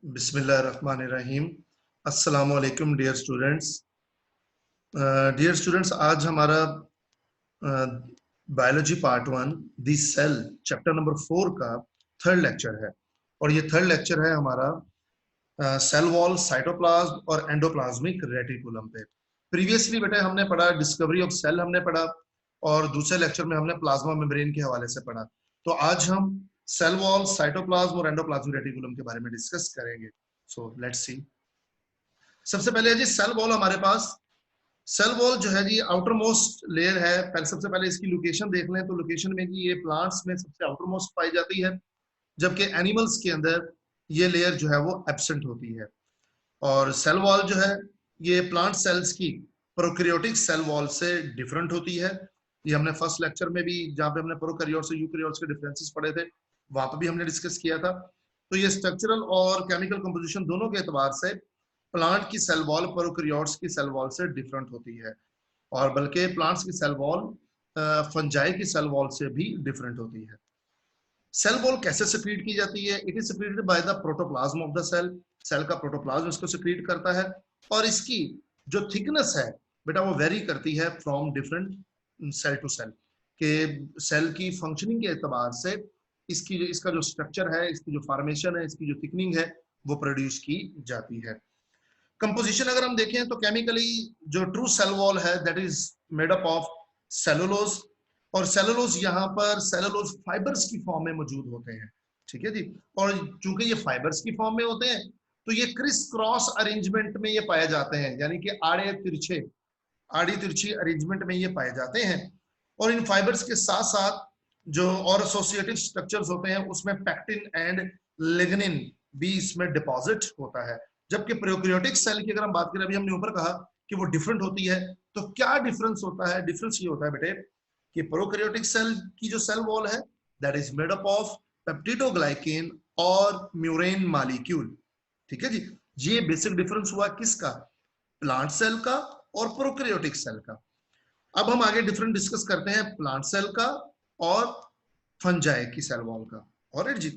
बिस्मिल्लाहिर्रहमानिर्रहीम। अस्सलामु अलैकुम डियर स्टूडेंट्स। आज हमारा biology part 1 the cell chapter number 4 का थर्ड लेक्चर है और ये थर्ड लेक्चर है हमारा सेल वॉल, साइटोप्लाज्म और एंडोप्लाज्मिक रेटिकुलम पे। प्रीवियसली बेटे हमने पढ़ा डिस्कवरी ऑफ सेल हमने पढ़ा और दूसरे लेक्चर में हमने प्लाज्मा मेम्ब्रेन के हवाले से पढ़ा। तो आज हम सेल वॉल, साइटोप्लाज्म और एंडोप्लाज्मिक रेटिकुलम के बारे में डिस्कस करेंगे। So let's see. सबसे पहले है जी सेल वॉल। हमारे पास सेल वॉल जो है जी आउटर मोस्ट लेयर है। पहले सबसे पहले इसकी लोकेशन देख लें तो लोकेशन में जी ये प्लांट्स में सबसे आउटर मोस्ट पाई जाती है, जबकि एनिमल्स के अंदर ये लेयर जो है वो एब्सेंट होती है। और सेल वॉल जो है ये प्लांट सेल्स की प्रोकैरियोटिक सेल वॉल से डिफरेंट होती है। ये हमने फर्स्ट लेक्चर में भी, जहाँ पे हमने प्रोकैरियोट्स और यूकैरियोट्स के डिफरेंसेस पढ़े थे, वहां पर भी हमने डिस्कस किया था। तो ये स्ट्रक्चरल और केमिकल कंपोजिशन दोनों के एतबार से प्लांट की सेल वॉल प्रोकैरियोट्स की सेल वॉल से डिफरेंट होती है, और बल्कि प्लांट्स की सेल वॉल फंजाई की सेल वॉल से भी डिफरेंट होती है। सेल वॉल कैसे सेक्रीट की जाती है? It is secreted by the protoplasm of the cell. Cell का प्रोटोप्लाज्म इसको सेक्रीट करता है और इसकी जो थिकनेस है बेटा वो वेरी करती है from different cell to cell, के सेल की फंक्शनिंग के एतबार से इसका जो स्ट्रक्चर है, इसकी जो फॉर्मेशन है, इसकी जो थिकनिंग है वो प्रोड्यूस की जाती है। कंपोजिशन अगर हम देखें तो केमिकली जो ट्रू सेल वॉल है that is made up of cellulose, और सेलुलोज यहाँ पर सेलुलोज फाइबर्स की फॉर्म में मौजूद होते हैं। ठीक है जी। और चूंकि ये फाइबर्स की फॉर्म में होते हैं तो ये क्रिस क्रॉस अरेंजमेंट में ये पाए जाते हैं, यानी कि आड़ी तिरछी अरेंजमेंट में ये पाए जाते हैं। और इन फाइबर्स के साथ साथ जो और एसोसिएटिव स्ट्रक्चर्स होते हैं उसमें पैक्टिन एंड लिग्निन भी इसमें डिपॉजिट होता है। जबकि प्रोकैरियोटिक सेल की अगर हम बात करें, अभी हमने ऊपर कहा कि वो डिफरेंट होती है, तो क्या डिफरेंस होता है? डिफरेंस ये होता है बेटे कि प्रोकैरियोटिक सेल की जो सेल वॉल है that is made up of peptidoglycan और म्यूरेन मॉलिक्यूल। ठीक है जी। ये बेसिक डिफरेंस हुआ किसका? प्लांट सेल का और प्रोकैरियोटिक सेल का। अब हम आगे डिफरेंट डिस्कस करते हैं प्लांट सेल का और फंजाई की सेल वॉल का। ऑलराइट जी।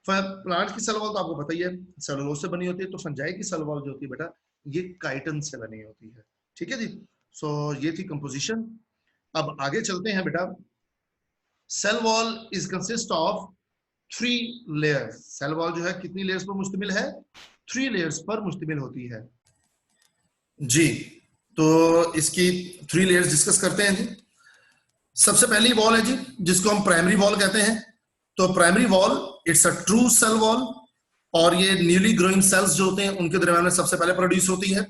प्लांट की सेल वॉल तो आपको पता ही है सेलुलोज से बनी होती है, तो फंजाई की सेल वॉल जो होती है बेटा ये काइटिन से बनी होती है। ठीक है जी। सो ये थी कंपोजिशन। अब आगे चलते हैं बेटा। Cell wall is consist of 3 layers. Cell wall जो है कितनी लेयर्स पर मुश्तमिल है? 3 लेयर्स पर मुश्तमिल होती है जी। तो इसकी 3 लेयर्स डिस्कस करते हैं जी। सबसे पहली वॉल है जी जिसको हम प्राइमरी वॉल कहते हैं। तो primary wall it's a true cell wall, और ये न्यूली ग्रोइंग सेल्स जो होते हैं उनके दरमियान में सबसे पहले प्रोड्यूस होती है।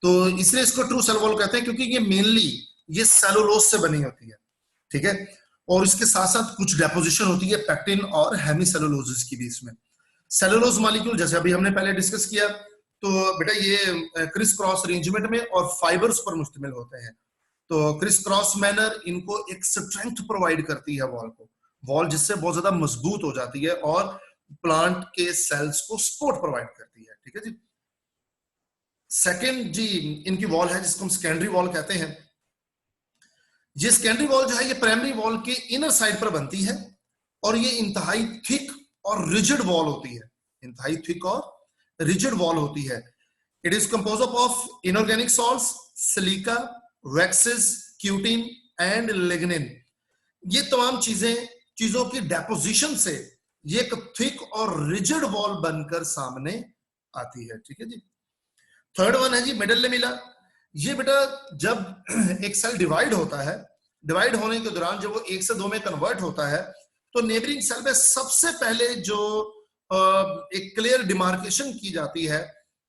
तो इसलिए इसको ट्रू सेल वॉल कहते हैं क्योंकि ये मेनली ये सेलुलोज से बनी होती है। ठीक है। और इसके साथ साथ कुछ डेपोजिशन होती है पैक्टिन और हेमीसेलुलोसिस की भी इसमें। सेलुलोज मॉलिक्यूल जैसे अभी हमने पहले डिस्कस किया, तो बेटा ये क्रिस क्रॉस अरेंजमेंट में और फाइबर्स पर मुश्तमिल होते हैं। तो क्रिस क्रॉस मैनर इनको एक स्ट्रेंथ प्रोवाइड करती है वॉल को, वॉल जिससे बहुत ज्यादा मजबूत हो जाती है और प्लांट के सेल्स को सपोर्ट प्रोवाइड करती है। ठीक है जी। सेकेंड जी इनकी वॉल है जिसको हम सेकेंडरी वॉल कहते हैं। ये सेकेंडरी वॉल जो है ये प्राइमरी वॉल के इनर साइड पर बनती है और ये इंतहाई थिक और रिजिड वॉल होती है। इंतहाई थिक और रिजिड वॉल होती है। It is compose of inorganic salts, silica, waxes, cutin and lignin. ये तमाम चीजों की डेपोजिशन से ये एक थिक और रिजिड वॉल बनकर सामने आती है। ठीक है जी। थर्ड वन है जी मिडल लेमिला। ये बेटा जब एक सेल डिवाइड होता है, डिवाइड होने के दौरान जब वो 1 से 2 में कन्वर्ट होता है तो नेबरिंग सेल में सबसे पहले जो एक क्लियर डिमार्केशन की जाती है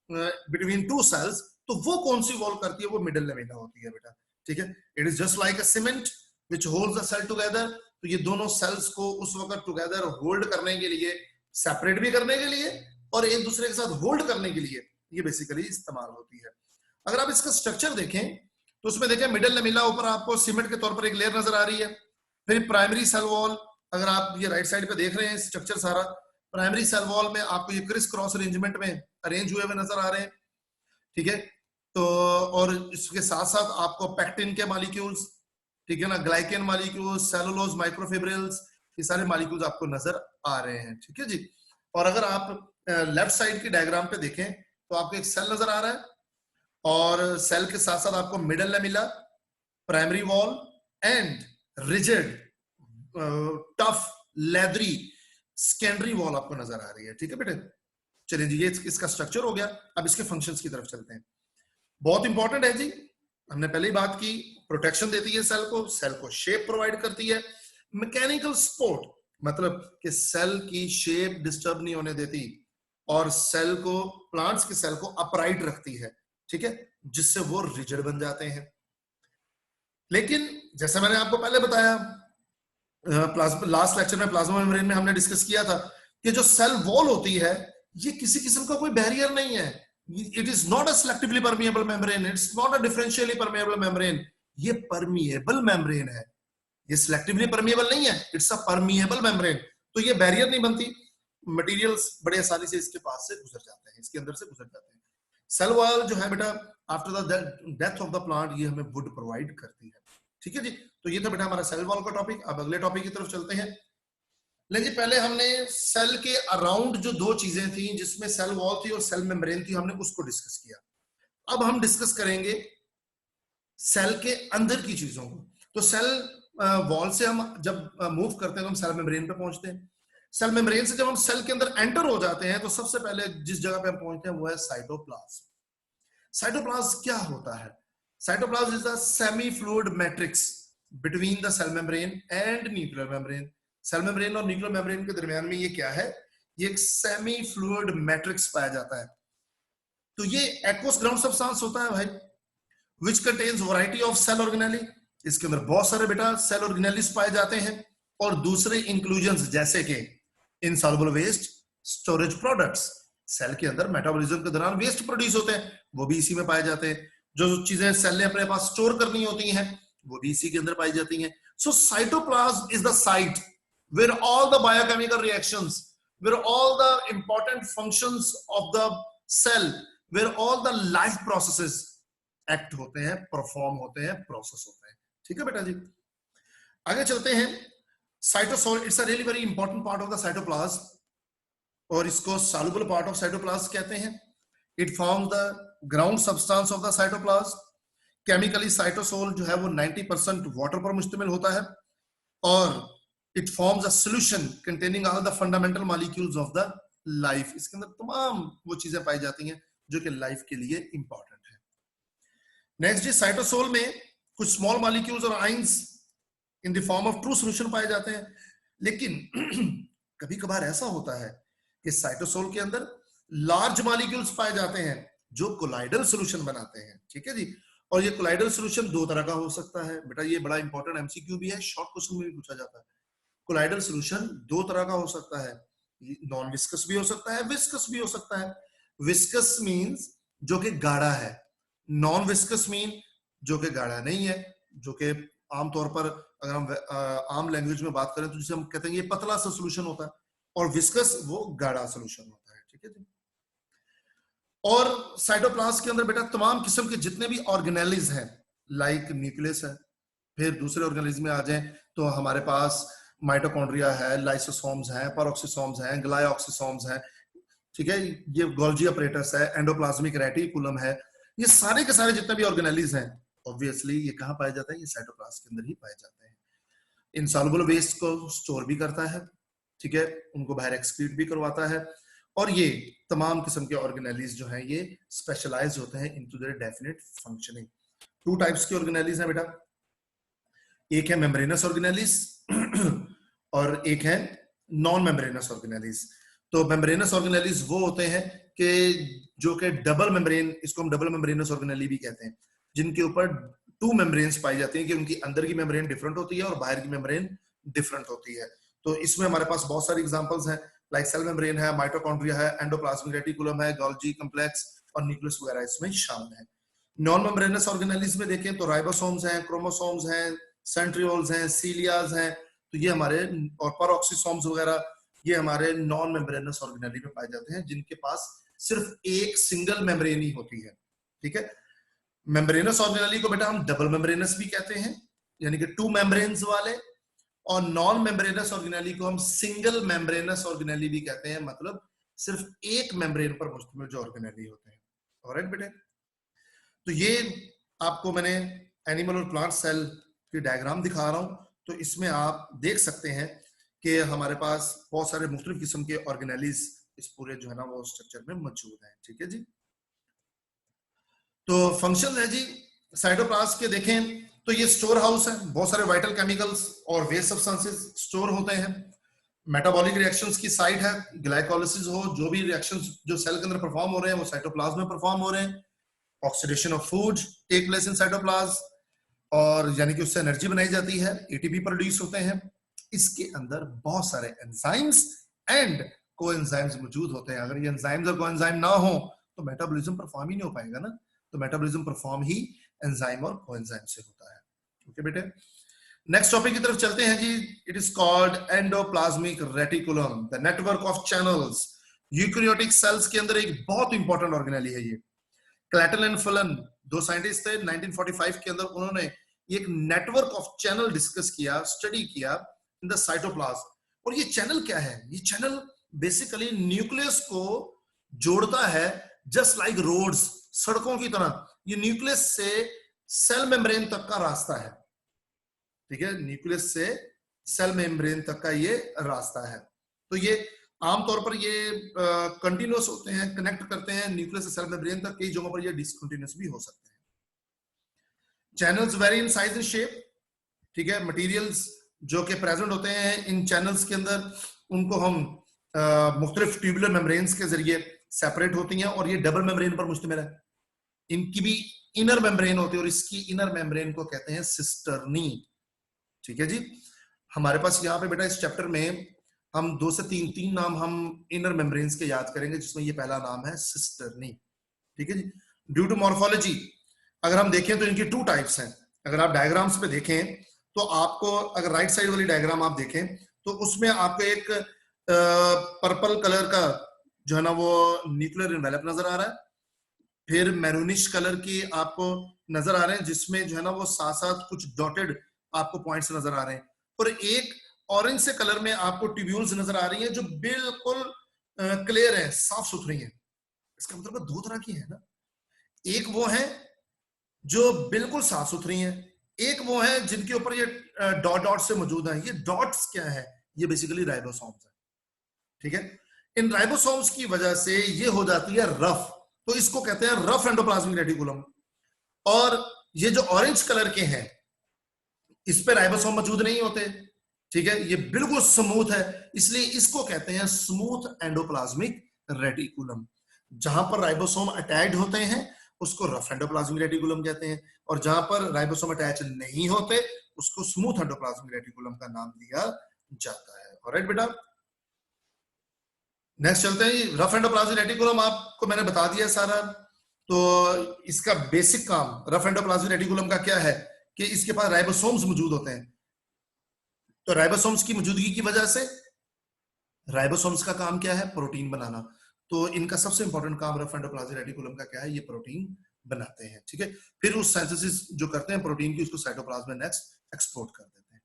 बिटवीन 2 सेल्स, तो वो कौन सी वॉल करती है? वो मिडल लेमिला होती है बेटा। ठीक है। It is just like a cement which holds the cell together. तो ये दोनों सेल्स को उस वक्त टुगेदर होल्ड करने के लिए, सेपरेट भी करने के लिए और एक दूसरे के साथ होल्ड करने के लिए ये बेसिकली इस्तेमाल होती है। अगर आप इसका स्ट्रक्चर देखें तो उसमें देखें मिडल लेमिला ऊपर आपको सीमेंट के तौर पर एक लेयर नजर आ रही है। फिर प्राइमरी सेल वॉल, अगर आप ये राइट साइड पे देख रहे हैं स्ट्रक्चर सारा, प्राइमरी सेल वॉल में आपको ये क्रिस क्रॉस अरेंजमेंट में अरेंज हुए हुए नजर आ रहे हैं। ठीक है। तो और इसके साथ साथ आपको पैक्टिन के मॉलिक्यूल्स, ठीक है ना, ग्लाइकेन मॉलिक्यूल्स, सेलुलोज, माइक्रोफिब्रिल्स, ये सारे मॉलिक्यूल्स आपको नजर आ रहे हैं। ठीक है जी। और अगर आप लेफ्ट साइड की डायग्राम पे देखें तो आपको एक सेल नजर आ रहा है, और सेल के साथ साथ आपको middle lamella, primary wall and rigid tough leathery secondary wall आपको नजर आ रही है। ठीक है बेटे, चलिए जी, ये इसका स्ट्रक्चर हो गया। अब इसके फंक्शंस की तरफ चलते हैं। बहुत इंपॉर्टेंट है जी, हमने पहले ही बात की, प्रोटेक्शन देती है सेल को शेप प्रोवाइड करती है, मैकेनिकल सपोर्ट मतलब कि सेल की शेप डिस्टर्ब नहीं होने देती, और सेल को, प्लांट्स के सेल को अपराइट रखती है, ठीक है, जिससे वो रिजिड बन जाते हैं। लेकिन जैसे मैंने आपको पहले बताया, लास्ट लेक्चर में प्लाज्मा मेम्ब्रेन में हमने डिस्कस किया था कि जो सेल वॉल होती है ये किसी किस्म का कोई बैरियर नहीं है। It is not a selectively permeable membrane, it's not a differentially permeable membrane, ये परमिएबल मेम्ब्रेन है। ये सिलेक्टिवली परमिएबल नहीं है, इट्स अ परमिएबल मेम्ब्रेन। तो ये बैरियर नहीं बनती, मटेरियल्स बड़े आसानी से इसके पास से गुजर जाते हैं, इसके अंदर से गुजर जाते हैं। सेल वॉल जो है बेटा after the death of the plant ये हमें वुड प्रोवाइड करती है। ठीक है जी, तो ये था बेटा हमारा सेल वॉल का टॉपिक। अब अगले टॉपिक की तरफ चलते हैं। लेकिन पहले हमने सेल के अराउंड जो दो चीजें थी जिसमें सेल वॉल थी और सेल मेम्ब्रेन थी, हमने उसको डिस्कस किया। अब हम डिस्कस करेंगे सेल के अंदर की चीजों को। तो सेल वॉल से हम जब मूव करते हैं तो हम सेल मेम्ब्रेन पे पहुंचते हैं। सेल मेम्ब्रेन से जब हम सेल के अंदर एंटर हो जाते हैं तो सबसे पहले जिस जगह पे हम पहुंचते हैं वो है साइटोप्लाज्म। साइटोप्लाज्म क्या होता है? Cytoplasm is the semi fluid matrix between the cell membrane and nuclear membrane. Cell membrane और न्यूक्लियर मेम्ब्रेन के दरमियान में ये क्या है? ये एक सेमी फ्लूइड मैट्रिक्स पाया जाता है। तो ये एक्वस ग्राउंड सब्सटेंस होता है भाई, which contains variety of cell organelle। इसके अंदर बहुत सारे बेटा सेल ऑर्गेनेलिस पाए जाते हैं, और दूसरे इंक्लूजन्स जैसे कि insoluble waste, storage products, cell के अंदर मेटाबॉलिज्म के दौरान वेस्ट प्रोड्यूस होते हैं वो भी इसी में पाए जाते हैं। जो चीजें सेल ने अपने पास स्टोर करनी होती हैं वो भी इसी के अंदर पाई जाती हैं। So cytoplasm is the site where all the biochemical reactions, where all the important functions of the cell, where all the life processes act होते हैं, परफॉर्म होते हैं, प्रोसेस होते हैं। ठीक है बेटा जी, आगे चलते हैं। Cytosol it's a really very important part of the cytoplasm, और इसको सॉल्युबल पार्ट ऑफ साइटोप्लाज्म कहते हैं। It forms the ground substance of the cytoplasm. Chemically cytosol जो है वो 90% वाटर पर मुश्तमिल होता है, और it forms a solution containing all the fundamental molecules of the life. इसके अंदर तमाम वो चीजें पाई जाती हैं जो कि लाइफ के लिए इंपॉर्टेंट है। नेक्स्ट जी, साइटोसोल में कुछ स्मॉल मॉलिक्यूल्स और ions in the form of true solution पाए जाते हैं। लेकिन कभी कभार ऐसा होता है कि साइटोसोल के अंदर लार्ज मॉलिक्यूल्स पाए जाते हैं जो कोलाइडल सॉल्यूशन बनाते हैं। ठीक है जी, और ये कोलाइडल सॉल्यूशन दो तरह का हो सकता है बेटा, ये बड़ा इंपॉर्टेंट एमसीक्यू भी है, शॉर्ट क्वेश्चन में भी पूछा जाता है। कोलाइडल सॉल्यूशन दो तरह का हो सकता है, नॉन विस्कस भी हो सकता है, विस्कस भी हो सकता है। विस्कस मींस जो कि गाढ़ा है, नॉन विस्कस मीन जो कि गाढ़ा नहीं है, जो कि आमतौर पर अगर हम आम लैंग्वेज में बात करें तो जिसे हम कहते हैं ये पतला सा सॉल्यूशन होता है, और विस्कस वो गाढ़ा सॉल्यूशन होता है। ठीक है जी, और साइटोप्लाज्म के अंदर बेटा तमाम किस्म के जितने भी ऑर्गेनेलिज हैं, लाइक न्यूक्लियस है, फिर दूसरे ऑर्गेनेलिज में आ जाए तो हमारे पास माइटोकॉन्ड्रिया है, लाइसोसोम्स हैं, पेरोक्सिसोम्स हैं, ग्लाइऑक्सिसोम्स हैं। ठीक है, ये गोल्जी अपरेटस है, एंडोप्लाज्मिक रेटिकुलम है, ये सारे के सारे जितने भी ऑर्गेनेलिज हैं ऑब्वियसली ये कहां पाए जाते हैं? ये साइटोप्लाज्म के अंदर ही पाए जाते हैं। इनसॉल्युबल वेस्ट को स्टोर भी करता है, ठीक है, उनको बाहर एक्सक्रीट भी करवाता है, और ये तमाम किस्म के ऑर्गेनेलिज जो हैं ये स्पेशलाइज होते हैं into their definite functioning. Two types के ऑर्गेनेलिज हैं बेटा, एक है मेम्ब्रेनस ऑर्गेनेलिज और एक है नॉन मेम्ब्रेनस ऑर्गेनेलिज। तो मेम्ब्रेनस ऑर्गेनेलिज वो होते हैं कि जो कि डबल मेम्ब्रेन, इसको हम डबल मेम्ब्रेनस ऑर्गेनेली भी कहते हैं, जिनके ऊपर टू मेम्ब्रेन्स पाई जाती हैं कि उनकी अंदर की मेम्ब्रेन डिफरेंट होती है और बाहर की मेम्ब्रेन डिफरेंट होती है। तो इसमें हमारे पास बहुत सारी एग्जांपल्स हैं, लाइक सेल मेम्ब्रेन है, माइटोकॉन्ड्रिया है, एंडोप्लाज्मिक रेटिकुलम है, गोल्जी कॉम्प्लेक्स और न्यूक्लियस वगैरह इसमें शामिल है। नॉन मेम्ब्रेनस ऑर्गेनेलिज में देखें तो राइबोसोम्स हैं, क्रोमोसोम्स हैं, सेंट्रियोल्स हैं, सीलियाज हैं, तो ये हमारे, और पेरोक्सिसोम्स वगैरह ये हमारे नॉन मेम्ब्रेनस ऑर्गेनेली में पाए जाते हैं, जिनके पास सिर्फ एक सिंगल मेम्ब्रेन ही होती है। ठीक है, मेम्ब्रेनस ऑर्गेनेली को बेटा हम डबल मेम्ब्रेनस भी कहते हैं, यानी कि टू मेम्ब्रेन्स वाले, और नॉन मेम्ब्रेनस ऑर्गेनेली को हम सिंगल मेम्ब्रेनस ऑर्गेनेली भी कहते हैं, मतलब सिर्फ एक मेम्ब्रेन पर मुश्तमिल जो ऑर्गेनेली होते हैं। ऑलराइट बेटे, तो ये आपको मैंने एनिमल और प्लांट सेल की डायग्राम दिखा रहा हूं। तो इसमें आप देख सकते हैं कि हमारे पास बहुत सारे मुख्तलिफ किस्म के ऑर्गेनेलीज इस पूरे जो है ना वो स्ट्रक्चर में मौजूद हैं। ठीक है जी। तो फंक्शन है जी साइटोप्लाज्म के, देखें तो ये स्टोर हाउस है, बहुत सारे वाइटल केमिकल्स और वेस्ट सब्सटेंसेस स्टोर होते हैं। मेटाबॉलिक रिएक्शंस की साइट है, ग्लाइकोलाइसिस हो, जो भी रिएक्शंस जो सेल के अंदर परफॉर्म हो रहे हैं वो साइटोप्लाज्म में परफॉर्म हो रहे हैं। Oxidation of food take place in cytoplasm, और यानी कि उससे एनर्जी बनाई जाती है, एटीपी प्रोड्यूस होते हैं। इसके अंदर बहुत सारे एंजाइम्स एंड कोएंजाइम्स मौजूद होते हैं। अगर ये एंजाइम्स और कोएंजाइम ना हो तो मेटाबॉलिज्म परफॉर्म ही नहीं हो पाएगा ना। तो मेटाबॉलिज्म परफॉर्म ही एंजाइम और कोएंजाइम से होता है। ओके बेटे, नेक्स्ट टॉपिक की तरफ चलते हैं जी। It is called endoplasmic reticulum, the network of channels. Eukaryotic cells के अंदर एक बहुत इंपॉर्टेंट ऑर्गेनेली है ये। क्लैटन एंड फलन, दो साइंटिस्ट थे 1945 के अंदर, उन्होंने एक नेटवर्क ऑफ चैनल डिस्कस किया, स्टडी किया इन द साइटोप्लाज्म। और ये चैनल क्या है? ये चैनल बेसिकली न्यूक्लियस को जोड़ता है, जस्ट लाइक रोड्स, सड़कों की तरह। ये न्यूक्लियस से सेल मेम्ब्रेन तक का रास्ता है। ठीक है, न्यूक्लियस से सेल मेम्ब्रेन तक का ये रास्ता है। तो ये आमतौर पर ये कंटिन्यूअस होते हैं, कनेक्ट करते हैं न्यूक्लियस से सेल मेम्ब्रेन तक। कई जगहों पर ये डिसकंटिन्यूअस भी हो सकते हैं। Channels very in size and shape. ठीक है, मटेरियल्स जो कि प्रेजेंट होते हैं इन चैनल्स के अंदर, उनको हम मुख्तलिफ ट्यूबुलर मेम्ब्रेन्स के जरिए सेपरेट होती हैं, और ये डबल मेम्ब्रेन पर मुश्तमिल है। इनकी भी इनर मेम्ब्रेन होती है, और इसकी इनर मेम्ब्रेन को कहते हैं सिस्टर्नी। ठीक है जी। हमारे पास यहाँ पे बेटा इस चैप्टर में हम 2 से 3 नाम हम इनर मेम्ब्रेन्स के याद करेंगे, जिसमें ये पहला नाम है सिस्टर्नी। ठीक है जी। ड्यू टू मॉर्फोलॉजी अगर हम देखें तो इनकी 2 टाइप्स हैं। अगर आप डायग्राम्स पे देखें तो आपको, अगर राइट साइड वाली डायग्राम आप देखें तो उसमें आपको एक पर्पल कलर का जो है ना वो न्यूक्लियर एनवेलप नजर आ रहा है। फिर मैरूनिश कलर की आपको नजर आ रहे हैं, जिसमें जो है ना वो साथ साथ कुछ डॉटेड आपको पॉइंट्स नजर आ रहे हैं। और एक ऑरेंज से कलर में आपको ट्यूब्यूल्स नजर आ रही हैं, जो बिल्कुल क्लियर है, साफ सुथरी है। इसका मतलब 2 तरह की है ना। एक वो है जो बिल्कुल साफ सुथरी है, एक वो है जिनके ऊपर ये डॉट डॉट से मौजूद है। ये डॉट्स क्या है? ये बेसिकली राइबोसोम्स है। ठीक है, इन राइबोसोम्स की वजह से ये हो जाती है रफ, तो इसको कहते हैं रफ एंडोप्लाज्मिक रेटिकुलम। और ये जो ऑरेंज कलर के हैं, इस पे राइबोसोम मौजूद नहीं होते। ठीक है, ये बिल्कुल स्मूथ है, इसलिए इसको कहते हैं स्मूथ एंडोप्लाज्मिक रेटिकुलम। जहां पर राइबोसोम अटैच्ड होते हैं उसको रफ एंडोप्लाज्मिक रेटिकुलम कहते हैं, और जहां पर राइबोसोम अटैच नहीं होते उसको स्मूथ एंडोप्लाज्मिक रेटिकुलम का नाम दिया जाता है। ऑलराइट बेटा, नेक्स्ट चलते हैं। रफ एंडोप्लाज्मिक रेटिकुलम आपको मैंने बता दिया सारा। तो इसका बेसिक काम रफ एंडोप्लाज्मिक रेटिकुलम का क्या है कि इसके पास राइबोसोम्स मौजूद होते हैं। तो राइबोसोम्स की मौजूदगी की वजह से, राइबोसोम्स का काम क्या है? प्रोटीन बनाना। तो इनका सबसे इंपॉर्टेंट काम रफ एंडोप्लाज्मिक रेटिकुलम का क्या है? ये प्रोटीन बनाते हैं। ठीक है, फिर उस सिंथेसिस जो करते हैं प्रोटीन की, उसको साइटोप्लाज्म में नेक्स्ट एक्सपोर्ट कर देते हैं।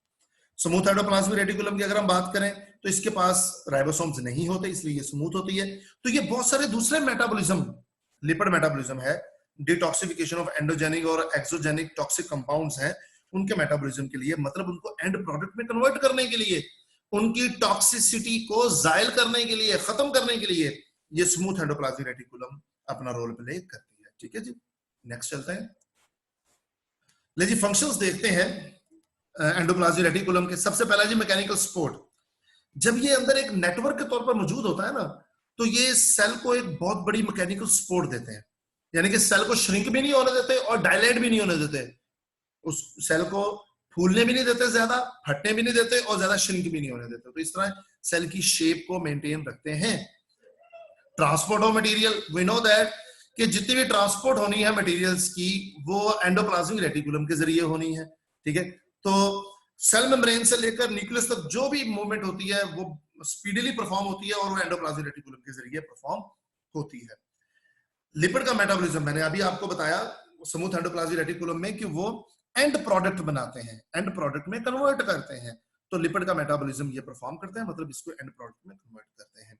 स्मूथ एंडोप्लाज्मिक रेटिकुलम की अगर हम बात करें तो इसके पास राइबोसोम्स नहीं होते, इसलिए ये स्मूथ होती है। तो ये बहुत सारे दूसरे मेटाबॉलिज्म, लिपिड मेटाबॉलिज्म है, डिटॉक्सिफिकेशन ऑफ एंडोजेनिक और एक्सोजेनिक टॉक्सिक कंपाउंड्स हैं, उनके मेटाबॉलिज्म के लिए, मतलब उनको एंड प्रोडक्ट में कन्वर्ट करने के लिए, उनकी टॉक्सिसिटी को जायल करने के लिए, खत्म करने के लिए ये स्मूथ एंडोप्लाज्मिक रेटिकुलम अपना रोल प्ले करती है। ठीक है जी, नेक्स्ट चलते हैं। ले जी, फंक्शंस देखते हैं एंडोप्लाज्मिक रेटिकुलम के। सबसे पहला जी मैकेनिकल सपोर्ट। जब ये अंदर एक नेटवर्क के तौर पर मौजूद होता है ना, तो ये सेल को एक बहुत बड़ी मैकेनिकल सपोर्ट देते हैं, यानी कि सेल को श्रिंक भी नहीं होने देते और डायलेट भी नहीं होने देते। उस सेल को फूलने भी नहीं देते, ज्यादा फटने भी नहीं देते, और ज्यादा श्रिंक भी नहीं होने देते। तो इस तरह सेल की शेप को मेंटेन रखते हैं। Transport of material, we know that कि जितनी भी ट्रांसपोर्ट होनी है मटेरियल्स की, वो एंडोप्लाज्मिक रेटिकुलम के जरिए होनी है। ठीक है, तो सेल मेम्ब्रेन से लेकर न्यूक्लियस तक जो भी मूवमेंट होती है वो स्पीडीली परफॉर्म होती है, और वो एंडोप्लाज्मिक रेटिकुलम के जरिए परफॉर्म होती है। लिपिड का मेटाबॉलिज्म मैंने अभी आपको बताया स्मूथ एंडोप्लाज्मिक रेटिकुलम में, कि वो एंड प्रोडक्ट बनाते हैं, एंड प्रोडक्ट में कन्वर्ट करते हैं। तो लिपिड का मेटाबॉलिज्म ये परफॉर्म करते हैं, मतलब इसको एंड प्रोडक्ट में कन्वर्ट करते हैं।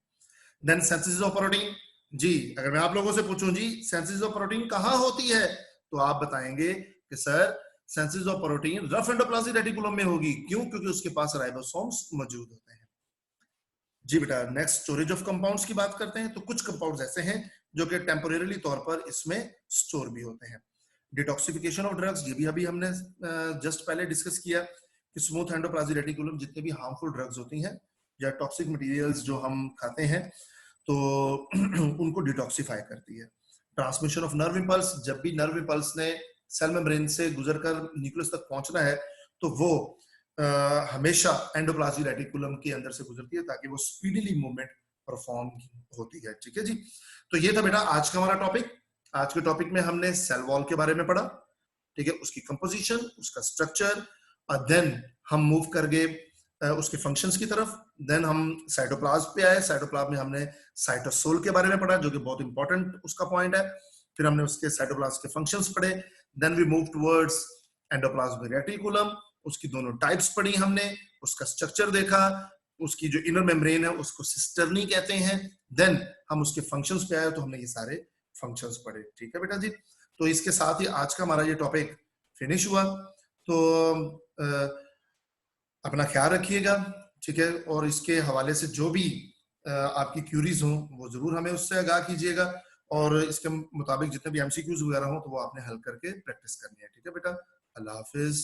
Then synthesis of protein. जी, अगर मैं आप लोगों से पूछूं जी सिंथेसिस ऑफ प्रोटीन कहाँ होती है, तो आप बताएंगे कि sir synthesis of protein rough endoplasmic reticulum में होगी। क्यों? क्योंकि उसके पास राइबोसोम्स मौजूद होते हैं। जी बेटा, नेक्स्ट स्टोरेज ऑफ कंपाउंड्स की बात करते हैं। तो कुछ कंपाउंड्स ऐसे हैं जो कि टेम्पोरेरी तौर पर इसमें स्टोर भी होते हैं। डिटॉक्सिफिकेशन ऑफ ड्रग्स, ये भी अभी हमने जस्ट पहले डिस्कस किया कि स्मूथ एंडोप्लाज्मिक रेटिकुलम जितने भी हार्मफुल ड्रग्स होती हैं या टॉक्सिक मटेरियल्स जो हम खाते हैं तो उनको डिटॉक्सिफाई करती है। ट्रांसमिशन ऑफ नर्व इंपल्स, जब भी नर्व इंपल्स ने सेल मेम्ब्रेन से गुजरकर न्यूक्लियस तक पहुंचना है तो वो हमेशा एंडोप्लाज्मिक रेटिकुलम के अंदर से गुजरती है ताकि वो स्पीडीली मूवमेंट परफॉर्म होती है। ठीक है जी, तो ये था बेटा आज का हमारा टॉपिक। आज के टॉपिक में हमने सेल वॉल के बारे में पढ़ा, ठीक है, उसकी कंपोजिशन, उसका स्ट्रक्चर, और देन हम मूव कर गए उसके फंक्शंस की तरफ। देन हम साइटोप्लाज्म पे आए। साइटोप्लाज्म में हमने साइटोसोल के बारे में पढ़ा जो कि बहुत इंपॉर्टेंट उसका पॉइंट है। फिर हमने उसके साइटोप्लाज्म के फंक्शंस पढ़े। Then we move towards endoplasmic reticulum, उसकी दोनों टाइप्स पढ़ी हमने, उसका स्ट्रक्चर देखा, उसकी जो इनर मेम्ब्रेन है उसको सिस्टर्नी कहते हैं। देन हम उसके फंक्शंस पे आए तो हमने ये सारे फंक्शंस पढ़े। ठीक है बेटा जी, तो इसके साथ ही आज का हमारा ये टॉपिक फिनिश हुआ। तो अपना ख्याल रखिएगा, ठीक है, और इसके हवाले से जो भी आपकी क्यूरीज हो वो जरूर हमें उससे आगाह कीजिएगा, और इसके मुताबिक जितने भी एमसीक्यूज वगैरह हो तो वो आपने हल करके प्रैक्टिस करनी है। ठीक है बेटा, अल्लाह हाफिज।